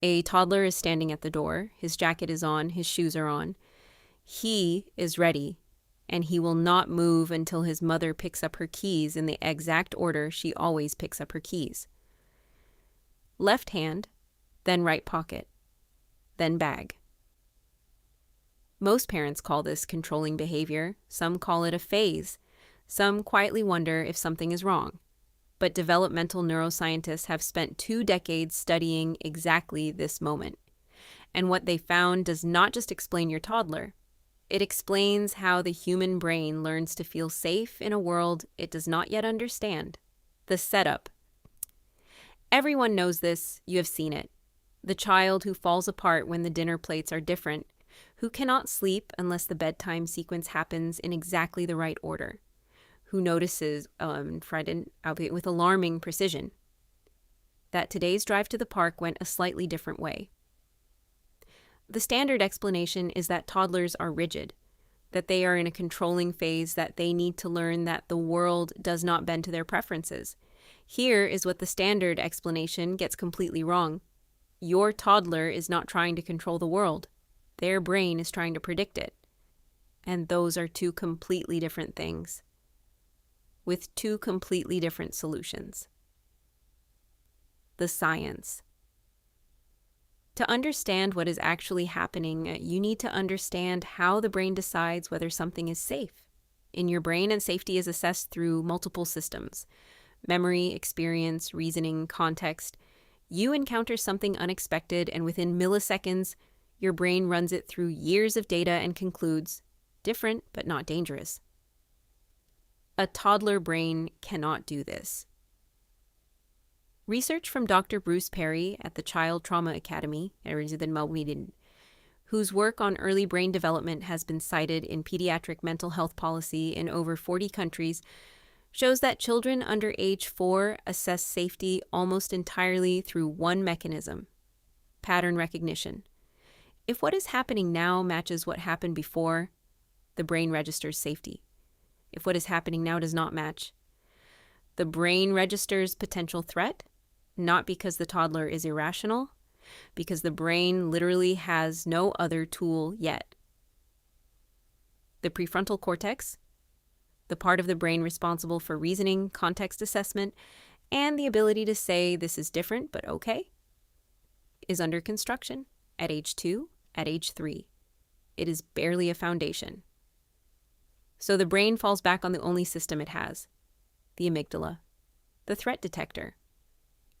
A toddler is standing at the door. His jacket is on. His shoes are on. He is ready, and he will not move until his mother picks up her keys in the exact order she always picks up her keys. Left hand, then right pocket, then bag. Most parents call this controlling behavior. Some call it a phase. Some quietly wonder if something is wrong. But developmental neuroscientists have spent 2 decades studying exactly this moment. And what they found does not just explain your toddler. It explains how the human brain learns to feel safe in a world it does not yet understand. The setup. Everyone knows this. You have seen it. The child who falls apart when the dinner plates are different, who cannot sleep unless the bedtime sequence happens in exactly the right order, who notices, frightened, albeit with alarming precision, that today's drive to the park went a slightly different way. The standard explanation is that toddlers are rigid, that they are in a controlling phase, that they need to learn that the world does not bend to their preferences. Here is what the standard explanation gets completely wrong. Your toddler is not trying to control the world. Their brain is trying to predict it. And those are 2 completely different things, with 2 completely different solutions. The science. To understand what is actually happening, you need to understand how the brain decides whether something is safe. In your brain, and safety is assessed through multiple systems: memory, experience, reasoning, context. You encounter something unexpected, and within milliseconds, your brain runs it through years of data and concludes, different but not dangerous. A toddler brain cannot do this. Research from Dr. Bruce Perry at the Child Trauma Academy, whose work on early brain development has been cited in pediatric mental health policy in over 40 countries, shows that children under age 4 assess safety almost entirely through one mechanism: pattern recognition. If what is happening now matches what happened before, the brain registers safety. If what is happening now does not match, the brain registers potential threat, not because the toddler is irrational, because the brain literally has no other tool yet. The prefrontal cortex, the part of the brain responsible for reasoning, context assessment, and the ability to say this is different but okay, is under construction at age 2, at age 3. It is barely a foundation. So the brain falls back on the only system it has, the amygdala, the threat detector.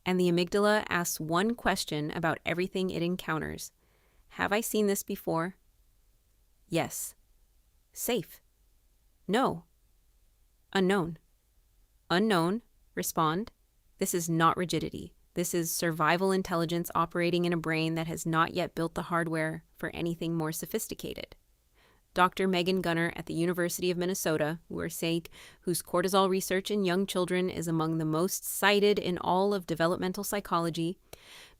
And the amygdala asks one question about everything it encounters. Have I seen this before? Yes. Safe. No. Unknown. Unknown. Respond. This is not rigidity. This is survival intelligence operating in a brain that has not yet built the hardware for anything more sophisticated. Dr. Gunnar at the University of Minnesota, whose cortisol research in young children is among the most cited in all of developmental psychology,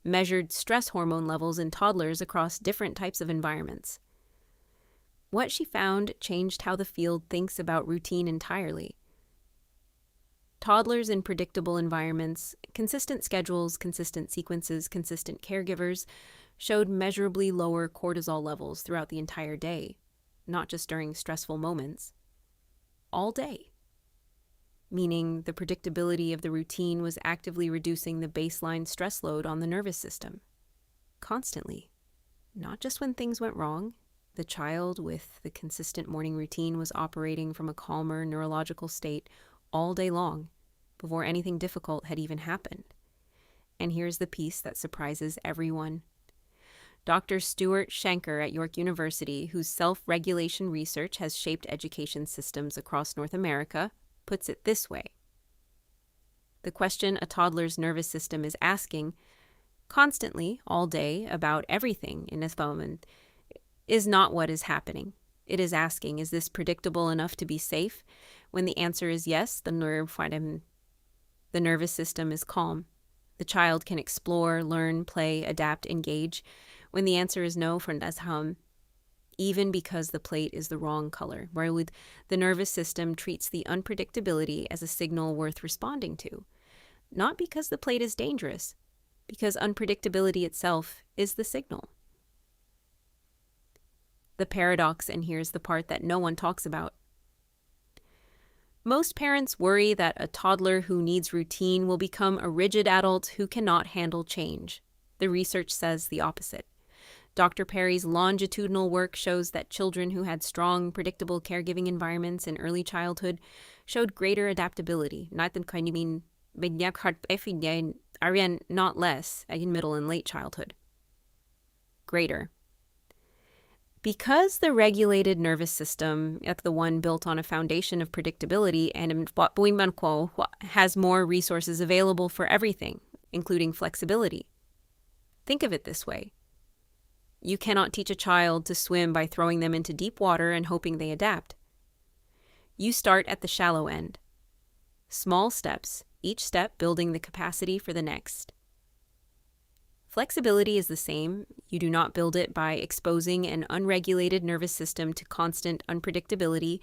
measured stress hormone levels in toddlers across different types of environments. What she found changed how the field thinks about routine entirely. Toddlers in predictable environments, consistent schedules, consistent sequences, consistent caregivers, showed measurably lower cortisol levels throughout the entire day, not just during stressful moments. All day. Meaning the predictability of the routine was actively reducing the baseline stress load on the nervous system. Constantly. Not just when things went wrong. The child with the consistent morning routine was operating from a calmer neurological state all day long, before anything difficult had even happened. And here's the piece that surprises everyone. Dr. Stuart Shanker at York University, whose self-regulation research has shaped education systems across North America, puts it this way. The question a toddler's nervous system is asking constantly, all day, about everything in this moment is not what is happening. It is asking, is this predictable enough to be safe? When the answer is yes, the nervous system is calm. The child can explore, learn, play, adapt, engage. When the answer is no, even because the plate is the wrong color, where the nervous system treats the unpredictability as a signal worth responding to. Not because the plate is dangerous, because unpredictability itself is the signal. The paradox, and here's the part that no one talks about. Most parents worry that a toddler who needs routine will become a rigid adult who cannot handle change. The research says the opposite. Dr. Perry's longitudinal work shows that children who had strong, predictable caregiving environments in early childhood showed greater adaptability, not less in middle and late childhood. Greater. Because the regulated nervous system, the one built on a foundation of predictability, and has more resources available for everything, including flexibility. Think of it this way. You cannot teach a child to swim by throwing them into deep water and hoping they adapt. You start at the shallow end. Small steps, each step building the capacity for the next. Flexibility is the same. You do not build it by exposing an unregulated nervous system to constant unpredictability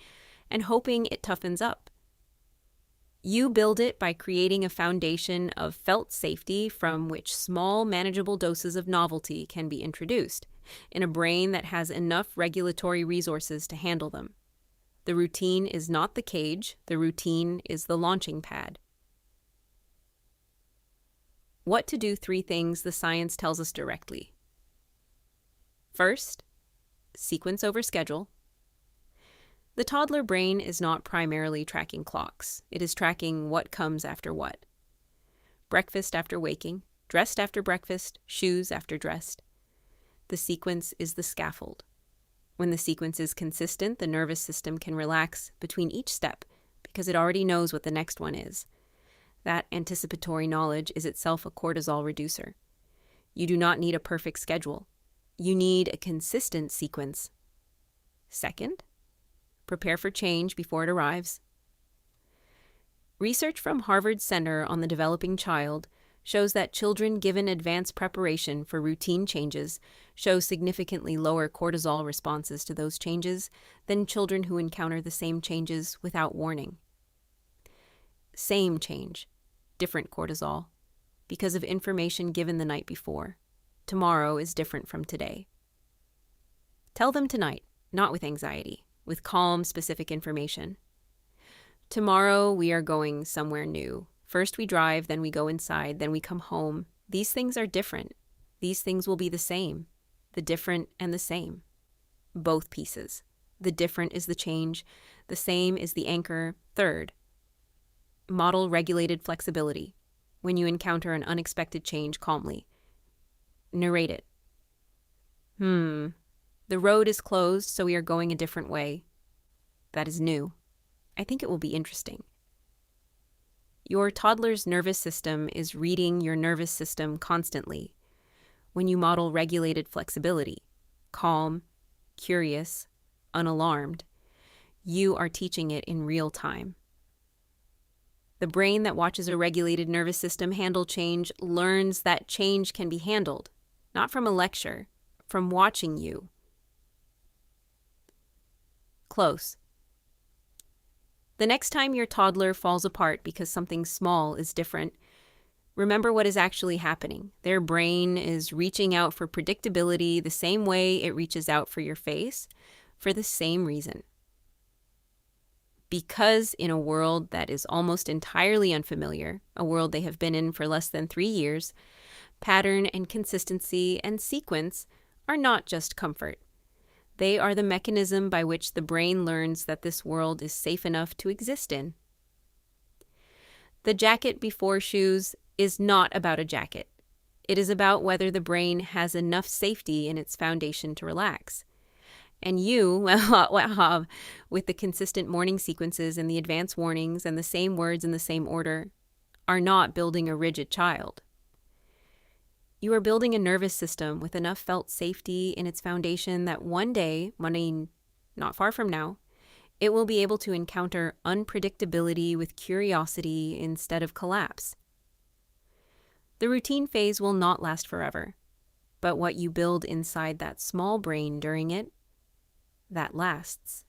and hoping it toughens up. You build it by creating a foundation of felt safety from which small, manageable doses of novelty can be introduced in a brain that has enough regulatory resources to handle them. The routine is not the cage, the routine is the launching pad. What to do 3 things the science tells us directly. First, sequence over schedule. The toddler brain is not primarily tracking clocks. It is tracking what comes after what. Breakfast after waking, dressed after breakfast, shoes after dressed. The sequence is the scaffold. When the sequence is consistent, the nervous system can relax between each step because it already knows what the next one is. That anticipatory knowledge is itself a cortisol reducer. You do not need a perfect schedule. You need a consistent sequence. Second, prepare for change before it arrives. Research from Harvard's Center on the Developing Child shows that children given advanced preparation for routine changes show significantly lower cortisol responses to those changes than children who encounter the same changes without warning. Same change, different cortisol, because of information given the night before. Tomorrow is different from today. Tell them tonight, not with anxiety, with calm, specific information. Tomorrow we are going somewhere new. First we drive, then we go inside, then we come home. These things are different. These things will be the same. The different and the same. Both pieces. The different is the change. The same is the anchor. Third, model regulated flexibility. When you encounter an unexpected change, calmly. Narrate it. The road is closed, so we are going a different way. That is new. I think it will be interesting. Your toddler's nervous system is reading your nervous system constantly. When you model regulated flexibility, calm, curious, unalarmed, you are teaching it in real time. The brain that watches a regulated nervous system handle change learns that change can be handled, not from a lecture, from watching you. Close. The next time your toddler falls apart because something small is different, remember what is actually happening. Their brain is reaching out for predictability the same way it reaches out for your face, for the same reason. Because in a world that is almost entirely unfamiliar, a world they have been in for less than 3 years, pattern and consistency and sequence are not just comfort. They are the mechanism by which the brain learns that this world is safe enough to exist in. The jacket before shoes is not about a jacket. It is about whether the brain has enough safety in its foundation to relax. And you, with the consistent morning sequences and the advance warnings and the same words in the same order, are not building a rigid child. You are building a nervous system with enough felt safety in its foundation that one day, not far from now, it will be able to encounter unpredictability with curiosity instead of collapse. The routine phase will not last forever, but what you build inside that small brain during it, that lasts.